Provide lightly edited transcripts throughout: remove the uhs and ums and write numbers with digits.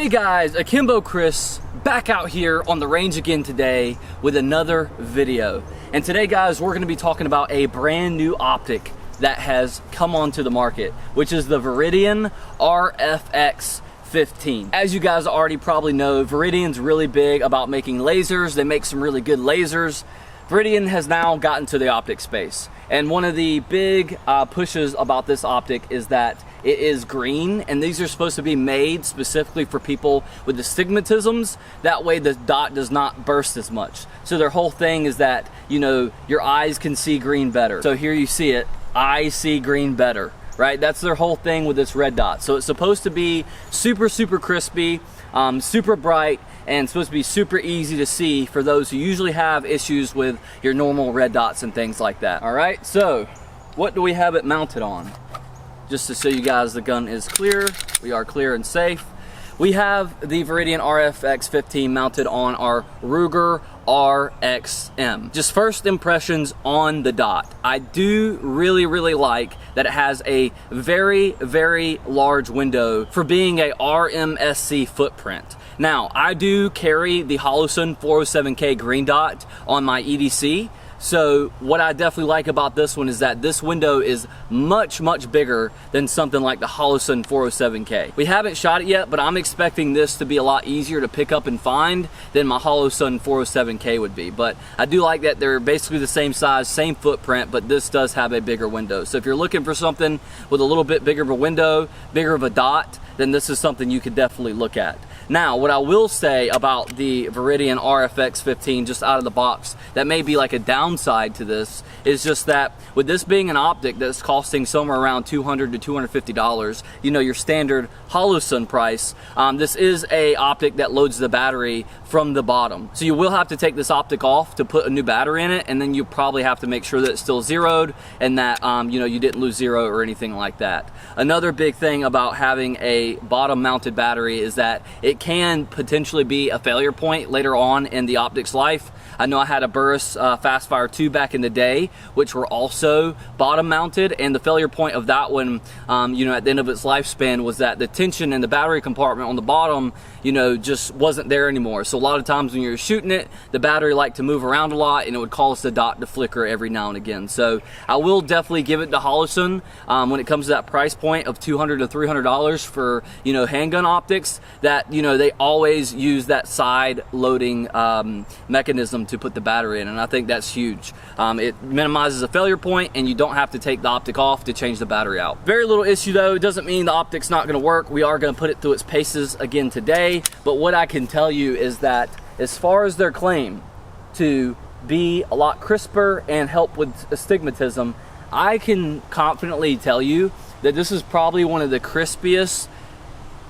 Hey guys, Akimbo Chris back out here on the range again today with another video. And today guys, we're gonna be talking about a brand new optic that has come onto the market, which is the Viridian RFX15. As you guys already probably know, Viridian's really big about making lasers. They make some really good lasers. Viridian has now gotten to the optic space. And one of the big pushes about this optic is that it is green, and these are supposed to be made specifically for people with astigmatisms. That way the dot does not burst as much. So their whole thing is that, you know, your eyes can see green better. So here you see it, I see green better, right? That's their whole thing with this red dot. So it's supposed to be super crispy, super bright, and supposed to be super easy to see for those who usually have issues with your normal red dots and things like that. All right, so what do we have it mounted on? Just to show you guys the gun is clear. We are clear and safe. We have the Viridian RFX15 mounted on our Ruger RXM. Just first impressions on the dot. I do really like that it has a very large window for being a RMSC footprint. Now, I do carry the Holosun 407K green dot on my EDC. So what I definitely like about this one is that this window is much bigger than something like the Holosun 407K. We haven't shot it yet, but I'm expecting this to be a lot easier to pick up and find than my Holosun 407K would be. But I do like that they're basically the same size, same footprint, but this does have a bigger window. So if you're looking for something with a little bit bigger of a window, bigger of a dot, then this is something you could definitely look at. Now, what I will say about the Viridian RFX15 just out of the box that may be like a downside to this is just that with this being an optic that's costing somewhere around $200 to $250, you know, your standard Holosun price, this is a optic that loads the battery from the bottom. So you will have to take this optic off to put a new battery in it, and then you probably have to make sure that it's still zeroed and that you know, you didn't lose zero or anything like that. Another big thing about having a bottom mounted battery is that it can potentially be a failure point later on in the optic's life. I know I had a Burris Fastfire 2 back in the day, which were also bottom mounted, and the failure point of that one, you know, at the end of its lifespan was that the tension in the battery compartment on the bottom, you know, just wasn't there anymore. So a lot of times when you're shooting it, the battery liked to move around a lot, and it would cause the dot to flicker every now and again. So I will definitely give it to Holosun when it comes to that price point of $200 to $300 for, you know, handgun optics, that, you know, they always use that side loading mechanism to put the battery in, and I think that's huge. It minimizes a failure point, and you don't have to take the optic off to change the battery out. Very little issue though. It doesn't mean the optic's not going to work. We are going to put it through its paces again today, but what I can tell you is that as far as their claim to be a lot crisper and help with astigmatism, I can confidently tell you that this is probably one of the crispiest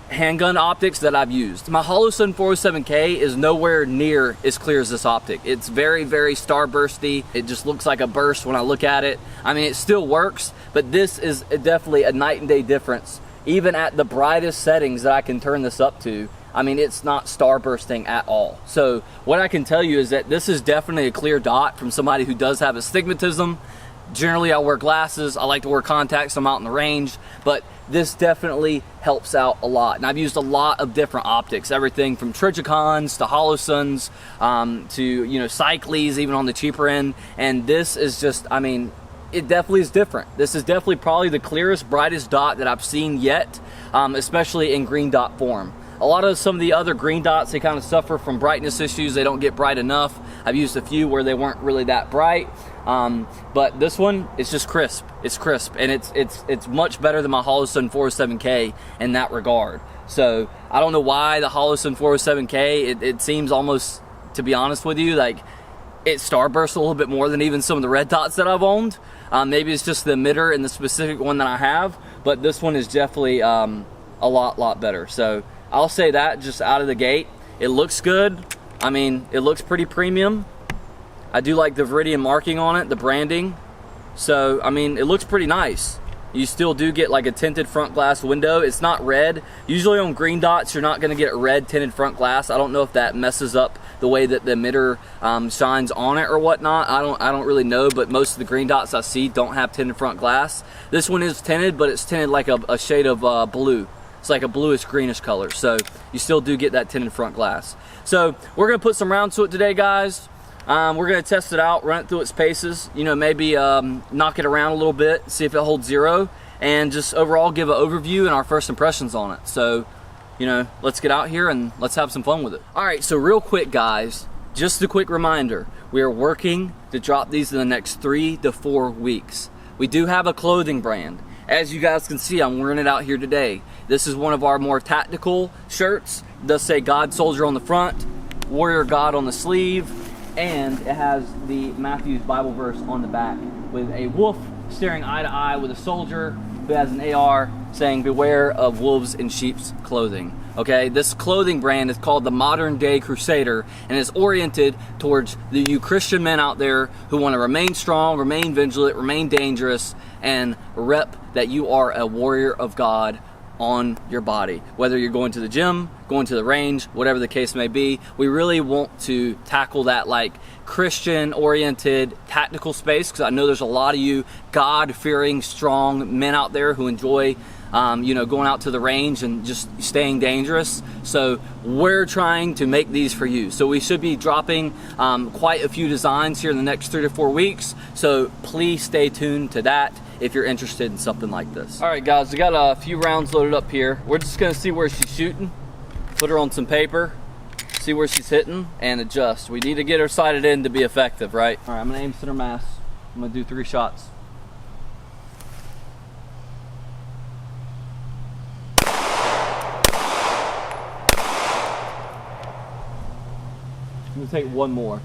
handgun optics that I've used. My Holosun 407K is nowhere near as clear as this optic. It's very starbursty. It just looks like a burst when I look at it. I mean, it still works, but this is definitely a night and day difference. Even at the brightest settings that I can turn this up to, I mean, it's not starbursting at all. So what I can tell you is that this is definitely a clear dot from somebody who does have astigmatism. Generally, I wear glasses. I like to wear contacts. I'm out in the range, but this definitely helps out a lot. And I've used a lot of different optics, everything from Trigicons to Holosuns to, you know, Cycles, even on the cheaper end. And this is just, I mean, it definitely is different. This is definitely probably the clearest, brightest dot that I've seen yet, especially in green dot form. A lot of some of the other green dots, they kind of suffer from brightness issues. They don't get bright enough. I've used a few where they weren't really that bright. But this one, it's just crisp. It's crisp, and it's much better than my Holosun 407K in that regard. So I don't know why the Holosun 407K, it seems almost, to be honest with you, like it starbursts a little bit more than even some of the red dots that I've owned. Maybe it's just the emitter and the specific one that I have, but this one is definitely a lot better. So I'll say that just out of the gate. It looks good. I mean, it looks pretty premium. I do like the Viridian marking on it, the branding. So, I mean, it looks pretty nice. You still do get like a tinted front glass window. It's not red. Usually on green dots, you're not gonna get a red tinted front glass. I don't know if that messes up the way that the emitter shines on it or whatnot. I don't really know, but most of the green dots I see don't have tinted front glass. This one is tinted, but it's tinted like a shade of blue. It's like a bluish greenish color, so you still do get that tinted front glass. So we're gonna put some rounds to it today, guys. We're gonna test it out, run it through its paces, you know, maybe knock it around a little bit, see if it holds zero, and just overall give an overview and our first impressions on it. So, you know, let's get out here and let's have some fun with it. All right, so real quick, guys, just a quick reminder, we are working to drop these in the next 3 to 4 weeks. We do have a clothing brand. As you guys can see, I'm wearing it out here today. This is one of our more tactical shirts. It does say God Soldier on the front, Warrior God on the sleeve, and it has the Matthew's Bible verse on the back with a wolf staring eye to eye with a soldier who has an AR saying, beware of wolves in sheep's clothing. Okay, this clothing brand is called the Modern Day Crusader, and is oriented towards you Christian men out there who want to remain strong, remain vigilant, remain dangerous, and rep that you are a warrior of God on your body. Whether you're going to the gym, going to the range, whatever the case may be, we really want to tackle that like Christian oriented tactical space, because I know there's a lot of you God-fearing strong men out there who enjoy you know, going out to the range and just staying dangerous. So we're trying to make these for you. So we should be dropping quite a few designs here in the next 3 to 4 weeks. So please stay tuned to that if you're interested in something like this. All right, guys, we got a few rounds loaded up here. We're just gonna see where she's shooting, put her on some paper, see where she's hitting, and adjust. We need to get her sighted in to be effective, right? All right, I'm gonna aim center mass. I'm gonna do 3 shots. I'm gonna take one more.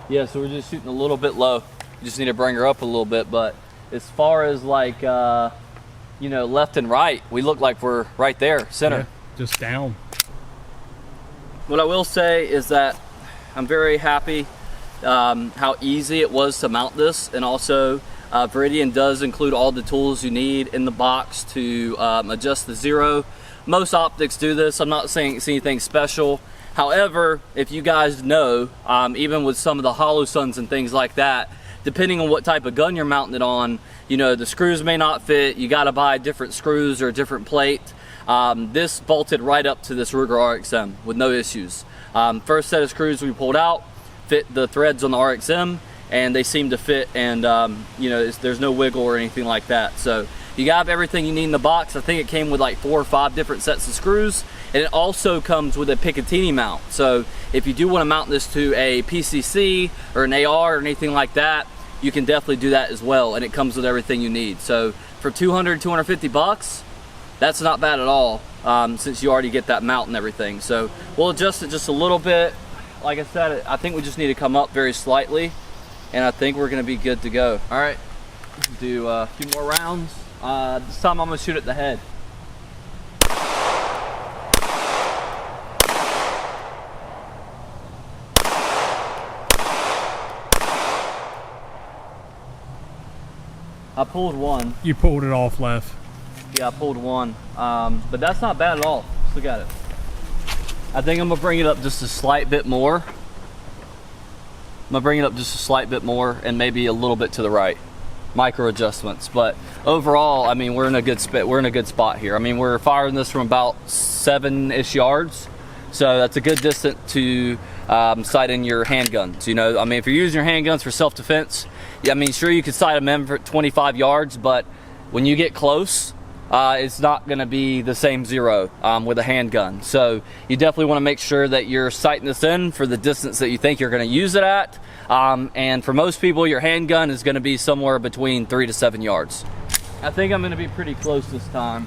Yeah, so we're just shooting a little bit low. We just need to bring her up a little bit, but as far as like, you know, left and right, we look like we're right there, center. Yeah, just down. What I will say is that I'm very happy how easy it was to mount this, and also Viridian does include all the tools you need in the box to adjust the zero. Most optics do this. I'm not saying it's anything special. However, if you guys know, even with some of the hollow suns and things like that, depending on what type of gun you're mounting it on, you know, the screws may not fit. You got to buy different screws or a different plate. This bolted right up to this Ruger RXM with no issues. First set of screws we pulled out fit the threads on the RXM, and they seem to fit, and you know, there's no wiggle or anything like that. So you have everything you need in the box. I think it came with like 4 or 5 different sets of screws, and it also comes with a Picatinny mount. So if you do want to mount this to a PCC or an AR or anything like that, you can definitely do that as well, and it comes with everything you need. So for 200, 250 bucks, that's not bad at all, since you already get that mount and everything. So we'll adjust it just a little bit. Like I said, I think we just need to come up very slightly, and I think we're gonna be good to go. All right, do a few more rounds. This time I'm gonna shoot at the head. I pulled one. You pulled it off left. Yeah, I pulled one, but that's not bad at all. Let's look at it. I think I'm gonna bring it up just a slight bit more. I'm gonna bring it up just a slight bit more, and maybe a little bit to the right. Micro adjustments, but overall, I mean, we're in a good spot. We're in a good spot here. I mean, we're firing this from about 7-ish yards, so that's a good distance to sight in your handguns. You know, I mean, if you're using your handguns for self-defense, yeah, I mean, sure, you could sight them in for 25 yards, but when you get close, it's not going to be the same zero with a handgun. So you definitely want to make sure that you're sighting this in for the distance that you think you're going to use it at. And for most people, your handgun is going to be somewhere between 3 to 7 yards. I think I'm going to be pretty close this time,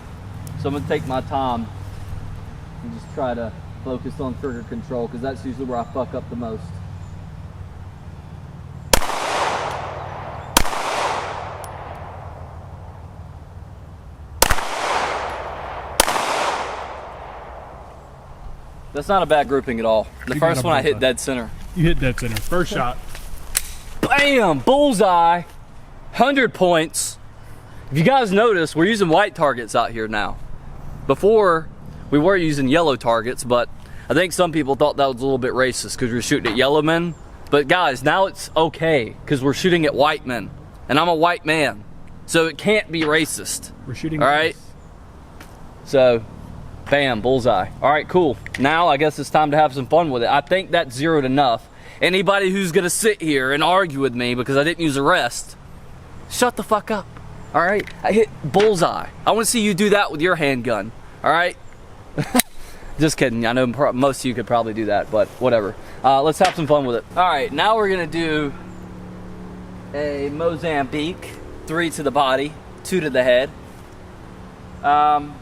so I'm going to take my time and just try to focus on trigger control, because that's usually where I fuck up the most. That's not a bad grouping at all. The first one I hit dead center. You hit dead center. First shot. Bam! Bullseye. 100 points. If you guys notice, we're using white targets out here now. Before, we were using yellow targets, but I think some people thought that was a little bit racist because we were shooting at yellow men. But guys, now it's okay because we're shooting at white men. and I'm a white man, so it can't be racist. We're shooting. All right. So, bam, bullseye. All right, cool. Now I guess it's time to have some fun with it. I think that zeroed enough. Anybody who's gonna sit here and argue with me because I didn't use a rest, shut the fuck up. All right. I hit bullseye. I want to see you do that with your handgun. All right. Just kidding. I know most of you could probably do that, but whatever. Let's have some fun with it. All right, now we're gonna do a Mozambique, 3 to the body, 2 to the head. And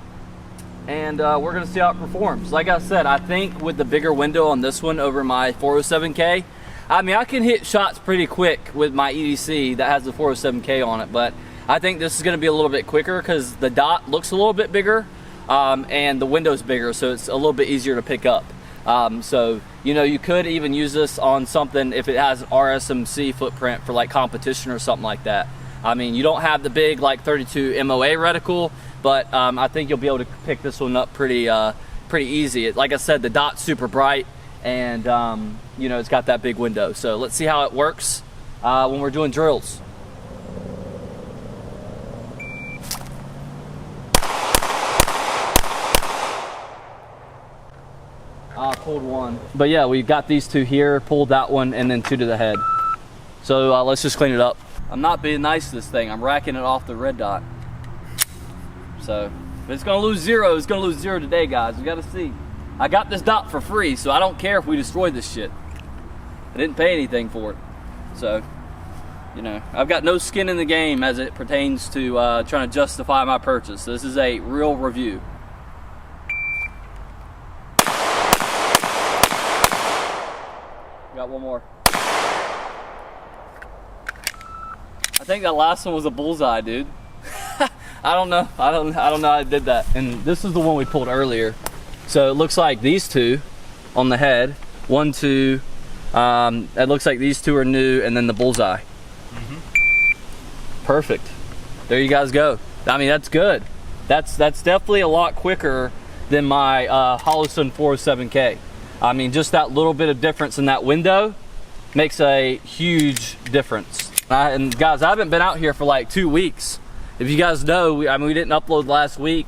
we're gonna see how it performs. Like I said, I think with the bigger window on this one over my 407K, I mean, I can hit shots pretty quick with my EDC that has the 407K on it, but I think this is gonna be a little bit quicker because the dot looks a little bit bigger. And the window's bigger, so it's a little bit easier to pick up. So, you know, you could even use this on something if it has an RSMC footprint for like competition or something like that. I mean, you don't have the big like 32 MOA reticle, but I think you'll be able to pick this one up pretty easy. Like I said, the dot's super bright, and you know, it's got that big window. So let's see how it works when we're doing drills. Pulled one. But yeah, we got these 2 here, pulled that one, and then 2 to the head. So let's just clean it up. I'm not being nice to this thing. I'm racking it off the red dot. So if it's gonna lose 0, it's gonna lose 0 today, guys. We gotta see. I got this dot for free, so I don't care if we destroy this shit. I didn't pay anything for it. So, you know, I've got no skin in the game as it pertains to trying to justify my purchase. This is a real review. Got one more. I think that last one was a bullseye, dude. I don't know how I did that. And this is the one we pulled earlier. So it looks like these 2 on the head, 1, 2. It looks like these 2 are new, and then the bullseye. Perfect. There you guys go. I mean, that's good. That's definitely a lot quicker than my Holliston 407K. I mean, just that little bit of difference in that window makes a huge difference. And guys, I haven't been out here for like 2 weeks. If you guys know, we didn't upload last week.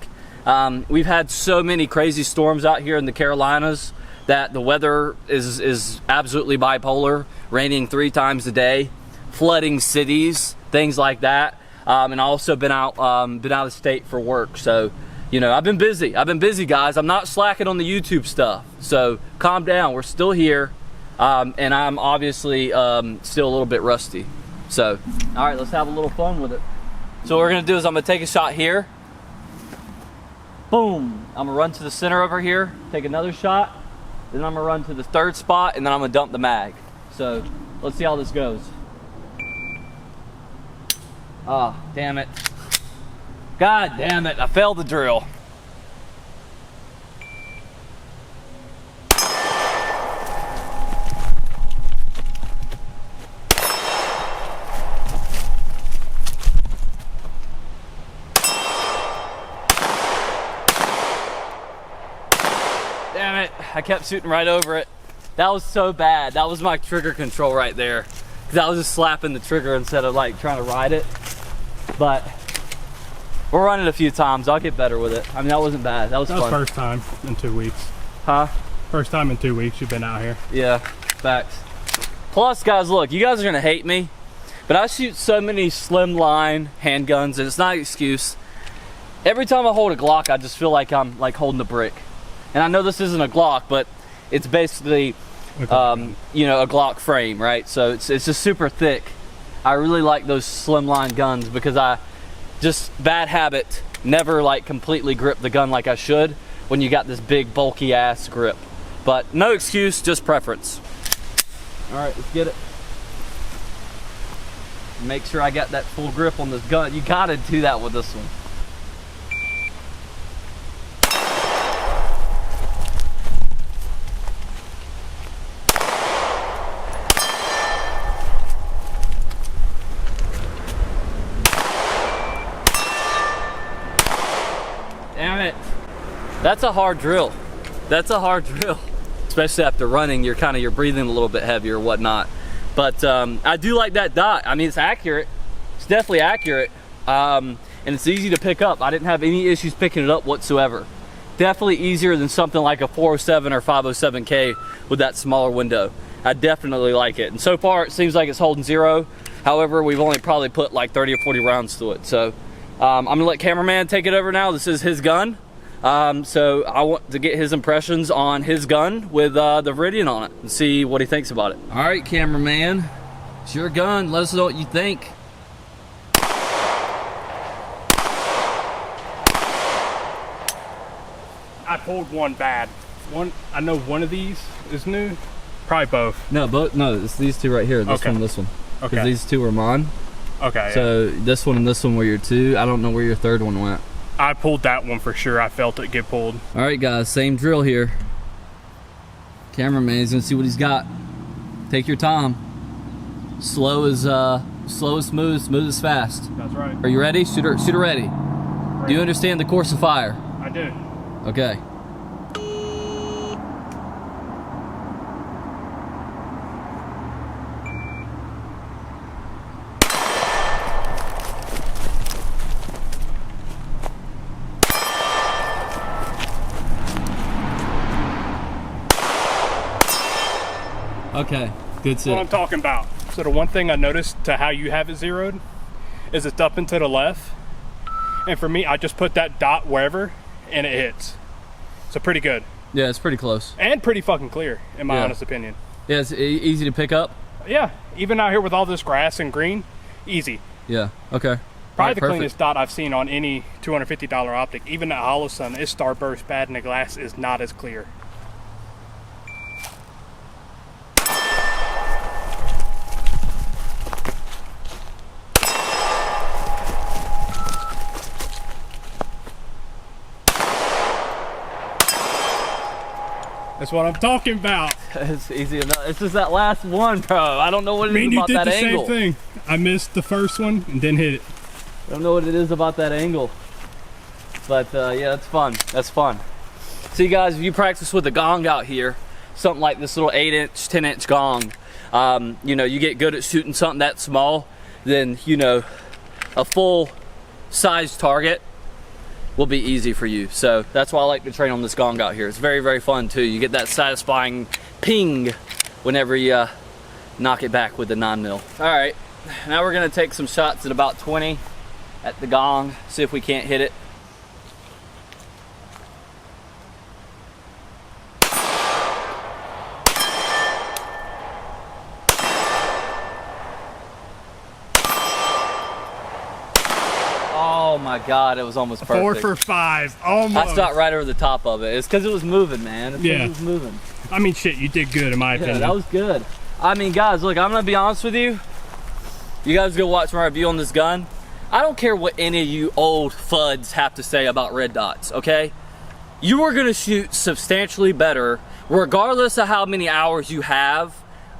We've had so many crazy storms out here in the Carolinas that the weather is absolutely bipolar, raining 3 times a day, flooding cities, things like that. And I also been out of state for work. So, you know, I've been busy, guys. I'm not slacking on the YouTube stuff. So calm down, we're still here. And I'm obviously still a little bit rusty. So, all right, let's have a little fun with it. So what we're gonna do is I'm gonna take a shot here. Boom, I'm gonna run to the center over here, take another shot. Then I'm gonna run to the 3rd spot, and then I'm gonna dump the mag. So let's see how this goes. Ah, oh, damn it. God damn it, I failed the drill. Damn it, I kept shooting right over it. That was so bad. That was my trigger control right there. Because I was just slapping the trigger instead of like trying to ride it. But we'll run it a few times. I'll get better with it. I mean, that wasn't bad. That was fun. First time in 2 weeks. Huh? First time in 2 weeks you've been out here. Yeah, facts. Plus, guys, look, you guys are gonna hate me, but I shoot so many slim line handguns, and it's not an excuse. Every time I hold a Glock, I just feel like I'm like holding a brick. And I know this isn't a Glock, but it's basically, you know, a Glock frame, right? So it's just super thick. I really like those slimline guns because I just, bad habit, never like completely grip the gun like I should when you got this big bulky ass grip. But no excuse, just preference. All right, let's get it. Make sure I got that full grip on this gun. You gotta do that with this one. Damn it. That's a hard drill. That's a hard drill. Especially after running, you're breathing a little bit heavier or whatnot. But I do like that dot. I mean, it's accurate. It's definitely accurate, and it's easy to pick up. I didn't have any issues picking it up whatsoever. Definitely easier than something like a 407 or 507K with that smaller window. I definitely like it. And so far it seems like it's holding 0. However, we've only probably put like 30 or 40 rounds to it. So I'm gonna let Cameraman take it over now. This is his gun. So I want to get his impressions on his gun with the Viridian on it and see what he thinks about it. All right, Cameraman, it's your gun. Let us know what you think. I pulled one bad. I know one of these is new. Probably both. No, both. No, it's these two right here. This okay. one, this one. Okay. Because these two are mine. Okay. So this one and this one were your two. I don't know where your third one went. I pulled that one for sure. I felt it get pulled. All right, guys. Same drill here. Cameraman's gonna see what he's got. Take your time. Slow is smooth. Smooth is fast. That's right. Are you ready? Shooter ready. Do you understand the course of fire? I do. Okay. Okay, good That's what I'm sit. talking about. So the one thing I noticed to how you have it zeroed is it's up and to the left. And for me, I just put that dot wherever and it hits. So pretty good. Yeah, it's pretty close. And pretty fucking clear, in my honest opinion. Yeah, it's easy to pick up. Yeah, even out here with all this grass and green, easy. Yeah, okay. Probably Right, the perfect. cleanest dot I've seen on any $250 optic. Even that Hollow Sun, its starburst bad and the glass is not as clear. That's what I'm talking about. It's easy enough. It's just that last one, bro. I don't know what it is You about did that the angle. same thing. I missed the first one and then hit it. I don't know what it is about that angle. But yeah, that's fun. That's fun. See, guys, if you practice with a gong out here, something like this little 8-inch, 10-inch gong, you know, you get good at shooting something that small, then, you know, a full size target will be easy for you. So that's why I like to train on this gong out here. It's very, very fun too. You get that satisfying ping whenever you knock it back with the 9mm. All right, now we're gonna take some shots at about 20 at the gong, see if we can't hit it. Oh my God, it was almost perfect. 4 for 5, almost. I stopped right over the top of it. It's because it was moving, man. It's 'cause Yeah. it was moving. I mean, shit, you did good in my Yeah, opinion. that was good. I mean, guys, look, I'm gonna be honest with you. You guys go watch my review on this gun. I don't care what any of you old fuds have to say about red dots, okay? You are gonna shoot substantially better, regardless of how many hours you have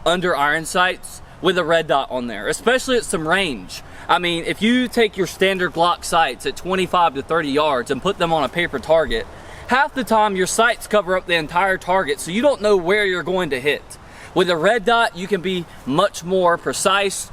under iron sights with a red dot on there, especially at some range. I mean, if you take your standard Glock sights at 25 to 30 yards and put them on a paper target, half the time your sights cover up the entire target, so you don't know where you're going to hit. With a red dot, you can be much more precise,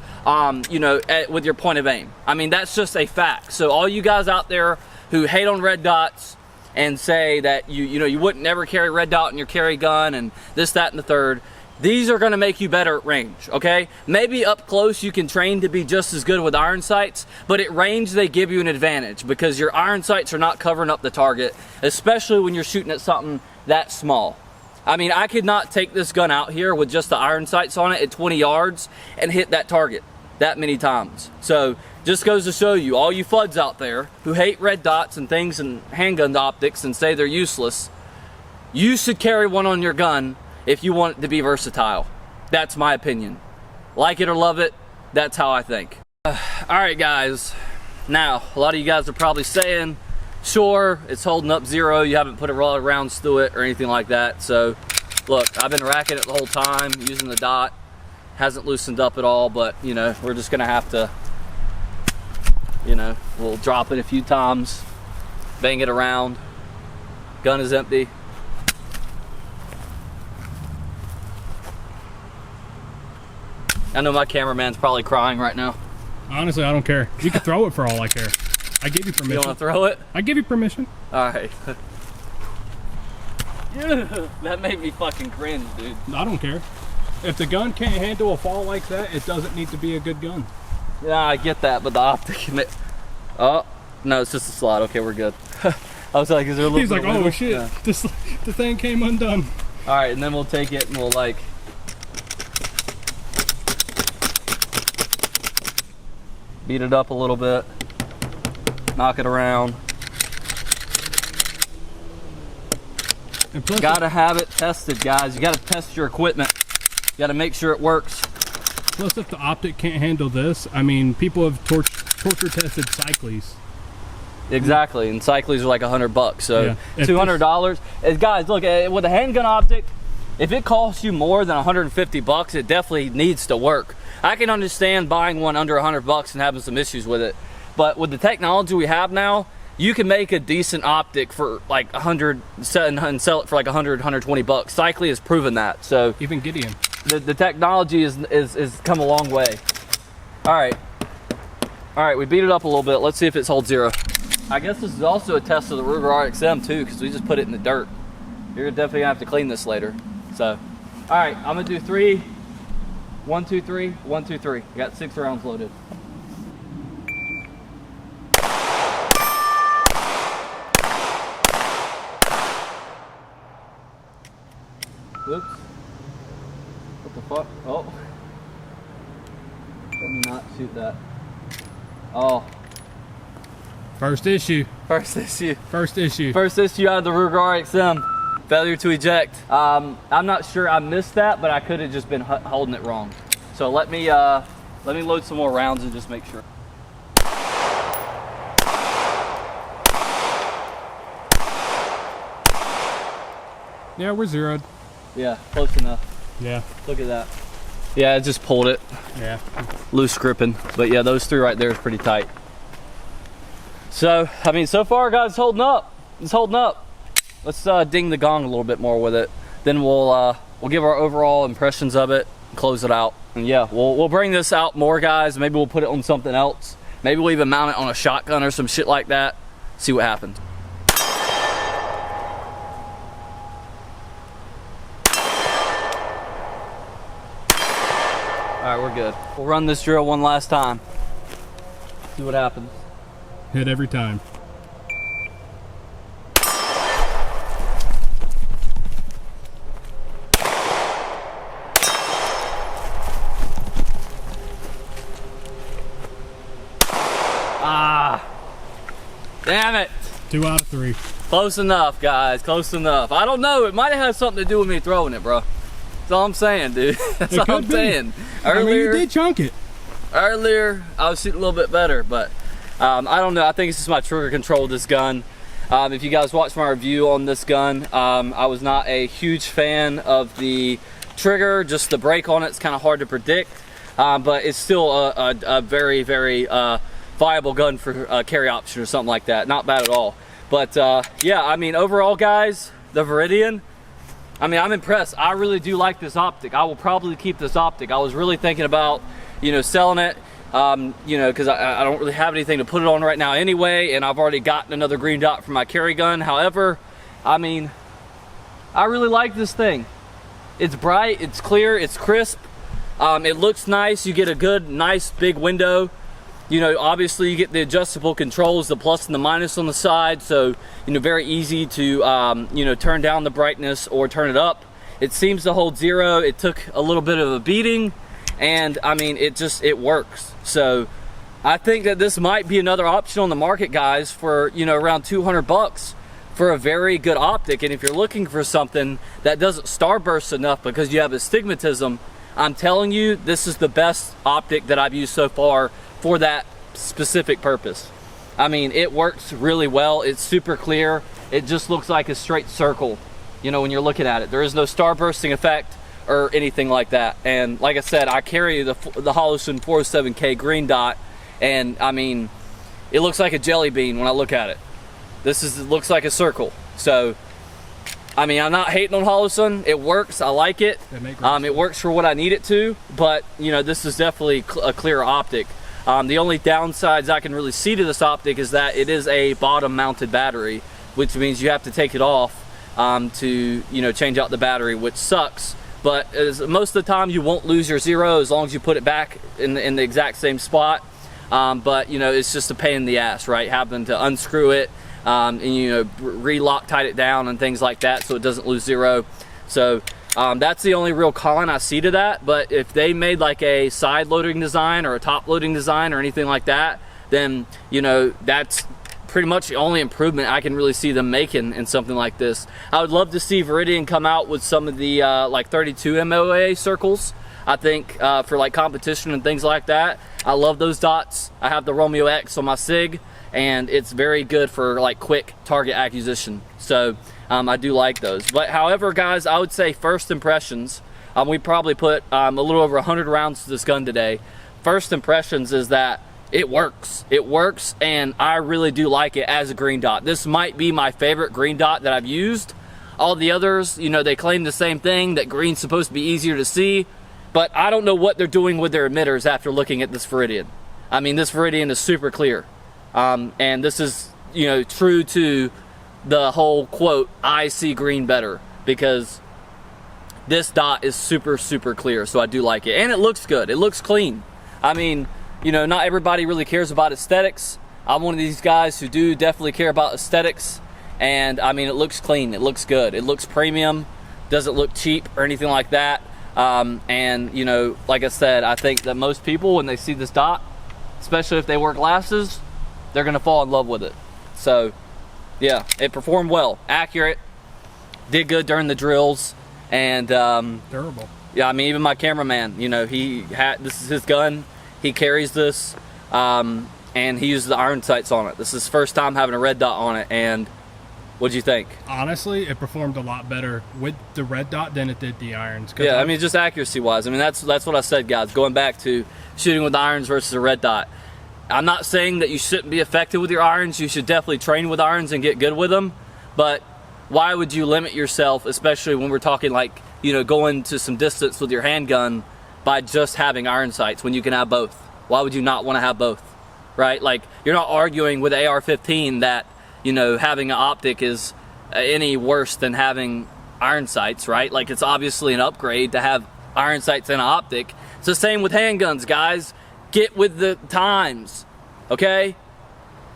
you know, with your point of aim. I mean, that's just a fact. So all you guys out there who hate on red dots and say that you know, you wouldn't never carry red dot in your carry gun and this, that, and the third, these are gonna make you better at range, okay? Maybe up close you can train to be just as good with iron sights, but at range they give you an advantage because your iron sights are not covering up the target, especially when you're shooting at something that small. I mean, I could not take this gun out here with just the iron sights on it at 20 yards and hit that target that many times. So just goes to show you, all you fuds out there who hate red dots and things and handgun optics and say they're useless, you should carry one on your gun if you want it to be versatile. That's my opinion. Like it or love it, that's how I think. All right, guys. Now, a lot of you guys are probably saying, sure, it's holding up 0. You haven't put a lot of rounds through it or anything like that. So, look, I've been racking it the whole time using the dot. Hasn't loosened up at all, but, you know, we're just going to have to, you know, we'll drop it a few times, bang it around. Gun is empty. I know my cameraman's probably crying right now. Honestly, I don't care. You can throw it for all I care. I give you permission. You want to throw it? I give you permission. All right. That made me fucking cringe, dude. I don't care. If the gun can't handle a fall like that, it doesn't need to be a good gun. Yeah, I get that, but the optic. Oh, no, it's just a slide. Okay, we're good. I was like, is there a little He's bit like, of oh shit, yeah. the thing came undone. All right, and then we'll take it and we'll like beat it up a little bit, knock it around. And plus, Gotta have it tested, guys. You gotta test your equipment. You gotta make sure it works. plus, if the optic can't handle this, I mean, people have torture tested cycles. Exactly, and cycles are like $100, so yeah. $200. Guys, look, with a handgun optic, if it costs you more than $150, it definitely needs to work. I can understand buying one under $100 and having some issues with it, but with the technology we have now, you can make a decent optic for like $100 and sell it for like $100, $120. Cycling has proven that. So even Gideon, the technology is come a long way. All right, we beat it up a little bit. Let's see if it holds zero. I guess this is also a test of the Ruger RXM too, because we just put it in the dirt. You're definitely gonna have to clean this later. So, all right, I'm gonna do 3, 1, 2, 3, 1, 2, 3. I got 6 rounds loaded. Oops. What the fuck? Oh. Let me not shoot that. Oh. first issue. First issue. First issue. First issue out of the Ruger RXM. Failure to eject. I'm not sure I missed that, but I could have just been holding it wrong. So let me load some more rounds and just make sure. Yeah, we're zeroed. Yeah, close enough. Yeah. Look at that. Yeah, it just pulled it. Yeah. Loose gripping. But yeah, those 3 right there is pretty tight. So, I mean, so far, guys, it's holding up. It's holding up. Let's ding the gong a little bit more with it. Then we'll give our overall impressions of it, close it out. And yeah, we'll bring this out more, guys. Maybe we'll put it on something else. Maybe we'll even mount it on a shotgun or some shit like that. See what happens. All right, we're good. We'll run this drill one last time. See what happens. Hit every time. Ah, damn it. 2 out of 3. Close enough, guys, close enough. I don't know, it might have had something to do with me throwing it, bro. That's all I'm saying, dude. That's all I'm saying. I mean, you did chunk it. Earlier, I was shooting a little bit better, but I don't know. I think it's just my trigger control of this gun. If you guys watched my review on this gun, I was not a huge fan of the trigger. Just the brake on it's kind of hard to predict, but it's still a very, very viable gun for a carry option or something like that. Not bad at all. But yeah, I mean, overall, guys, the Viridian, I mean, I'm impressed. I really do like this optic. I will probably keep this optic. I was really thinking about, you know, selling it, you know, because I don't really have anything to put it on right now anyway, and I've already gotten another green dot for my carry gun. However, I mean, I really like this thing. It's bright, it's clear, it's crisp, it looks nice. You get a good, nice, big window. You know, obviously you get the adjustable controls, the plus and the minus on the side, so, you know, very easy to, you know, turn down the brightness or turn it up. It seems to hold 0. It took a little bit of a beating, and I mean, it works. So I think that this might be another option on the market, guys, for, you know, around $200 for a very good optic. And if you're looking for something that doesn't starburst enough because you have astigmatism, I'm telling you, this is the best optic that I've used so far for that specific purpose. I mean, it works really well. It's super clear. It just looks like a straight circle, you know, when you're looking at it. There is no starbursting effect or anything like that. And like I said, I carry the Holosun 407K green dot, and I mean, it looks like a jelly bean when I look at it. It looks like a circle. So, I mean, I'm not hating on Holosun. It works. I like it. It works for what I need it to. But, you know, this is definitely a clear optic. The only downsides I can really see to this optic is that it is a bottom mounted battery, which means you have to take it off to, you know, change out the battery, which sucks. But most of the time you won't lose your zero as long as you put it back in the exact same spot. But you know, it's just a pain in the ass, right? Having to unscrew it and, you know, re-Loctite it down and things like that so it doesn't lose zero. So that's the only real con I see to that. But if they made like a side loading design or a top loading design or anything like that, then, you know, that's pretty much the only improvement I can really see them making in something like this. I would love to see Viridian come out with some of the like 32 MOA circles. I think for like competition and things like that. I love those dots. I have the Romeo X on my SIG, and it's very good for like quick target acquisition. So I do like those. But however, guys, I would say first impressions, we probably put a little over 100 rounds to this gun today. First impressions is that it works. It works, and I really do like it as a green dot. This might be my favorite green dot that I've used. All the others, you know, they claim the same thing, that green's supposed to be easier to see, but I don't know what they're doing with their emitters after looking at this Viridian. I mean, this Viridian is super clear. And this is, you know, true to the whole quote, I see green better, because this dot is super, super clear. So I do like it, and it looks good. It looks clean. I mean, you know, not everybody really cares about aesthetics. I'm one of these guys who do definitely care about aesthetics. And I mean, it looks clean, it looks good, it looks premium, doesn't look cheap or anything like that. And you know, like I said, I think that most people, when they see this dot, especially if they wear glasses, they're gonna fall in love with it. So yeah, it performed well, accurate, did good during the drills, and durable. Yeah, I mean, even my cameraman, you know, this is his gun. He carries this, and he uses the iron sights on it. This is his first time having a red dot on it, and what'd you think? Honestly, it performed a lot better with the red dot than it did the irons. Yeah, I mean, just accuracy-wise. I mean, that's what I said, guys. Going back to shooting with irons versus a red dot. I'm not saying that you shouldn't be effective with your irons. You should definitely train with irons and get good with them. But why would you limit yourself, especially when we're talking like, you know, going to some distance with your handgun, by just having iron sights when you can have both? Why would you not want to have both, right? Like, you're not arguing with AR-15 that, you know, having an optic is any worse than having iron sights, right? Like, it's obviously an upgrade to have iron sights and an optic. It's the same with handguns, guys. Get with the times, okay?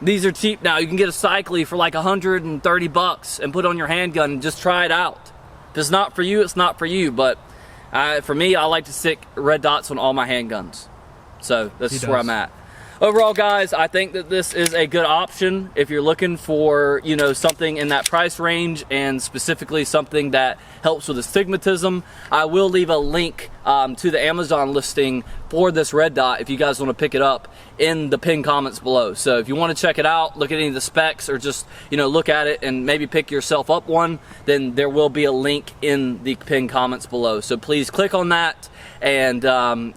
These are cheap now. You can get a Cycli for like 130 bucks and put on your handgun and just try it out. If it's not for you, it's not for you. But for me, I like to stick red dots on all my handguns. So this is where I'm at. Overall, guys, I think that this is a good option if you're looking for, you know, something in that price range, and specifically something that helps with astigmatism. I will leave a link to the Amazon listing for this red dot if you guys want to pick it up in the pinned comments below. So if you want to check it out, look at any of the specs, or just, you know, look at it and maybe pick yourself up one, then there will be a link in the pinned comments below. So please click on that and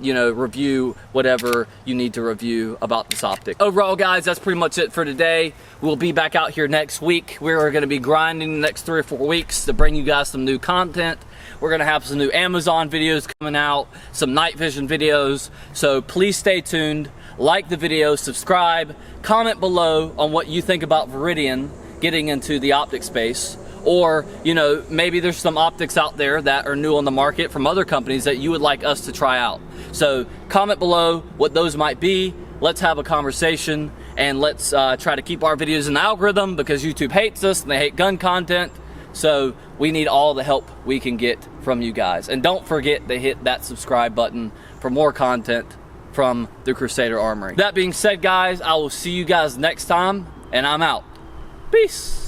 you know, review whatever you need to review about this optic. Overall, guys, that's pretty much it for today. We'll be back out here next week. We're going to be grinding the next 3 or 4 weeks to bring you guys some new content. We're going to have some new Amazon videos coming out, some night vision videos. So please stay tuned, like the video, subscribe, comment below on what you think about Viridian getting into the optic space. Or, you know, maybe there's some optics out there that are new on the market from other companies that you would like us to try out. So comment below what those might be. Let's have a conversation, and let's try to keep our videos in the algorithm, because YouTube hates us and they hate gun content. So we need all the help we can get from you guys. And don't forget to hit that subscribe button for more content from the Crusader Armory. That being said, guys, I will see you guys next time, and I'm out. Peace.